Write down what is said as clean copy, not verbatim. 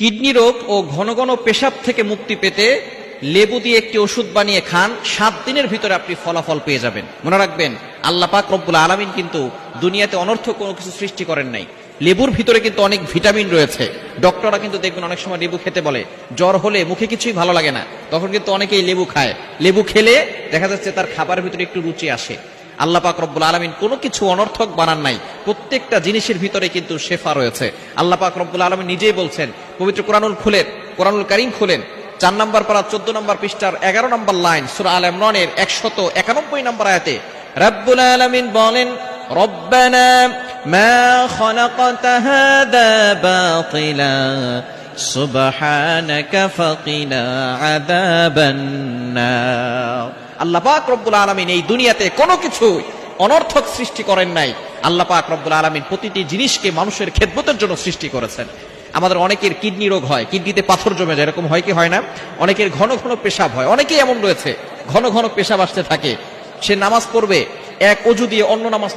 Kidney রোগ ও ঘন ঘন পেশাব থেকে মুক্তি পেতে লেবু দিয়ে একটি ওষুধ বানিয়ে খান, 7 দিনের ভিতরে আপনি ফলাফল পেয়ে যাবেন। মনে রাখবেন, আল্লাহ পাক রব্বুল আলামিন কিন্তু দুনিয়াতে অনর্থক কোনো কিছু সৃষ্টি করেন নাই। লেবুর ভিতরে কিন্তু অনেক ভিটামিন রয়েছে। ডক্টররা কিন্তু দেখবেন অনেক সময় লেবু খেতে বলে। জ্বর হলে মুখে কিছুই ভালো লাগে না, তখন কিন্তু অনেকেই লেবু খায়। লেবু খেলে দেখা যাচ্ছে তার খাবারের ভিতরে একটু রুচি আসে। আল্লাহ পাক রব্বুল আলামিন কোনো কিছু অনর্থক বানান নাই, প্রত্যেকটা জিনিসের ভিতরে কিন্তু শেফা রয়েছে। আল্লাহ পাক রব্বুল আলামিন নিজেই বলছেন, পবিত্র কোরআনুল কারীম খুলেন 4 নম্বর পারা 14 নম্বর পৃষ্ঠার 11 নম্বর লাইন, সূরা আল ইমরানের 191 নম্বর আয়াতে রব্বুল আলামিন বলেন, রব্বানা মা খালাকতা হাযা বাতিলা সুবহানাকা ফাকিনা আযাবান নার। আল্লাহ পাক রব্বুল আলামিন এই দুনিয়াতে কোনো কিছু অনর্থক সৃষ্টি করেন নাই। আল্লাহ পাক রব্বুল আলামিন প্রতিটি জিনিসকে মানুষের খেদমতের জন্য সৃষ্টি করেছেন। আমাদের অনেকের কিডনি রোগ হয়, কিডনিতে পাথর জমে যায়, এরকম হয় কি হয় না? অনেকের ঘন ঘন পেশাব হয়, অনেকেই এমন রয়েছে ঘন ঘন পেশাব আসতে থাকে। সে নামাজ পড়বে, এক অজু দিয়ে অন্য নামাজ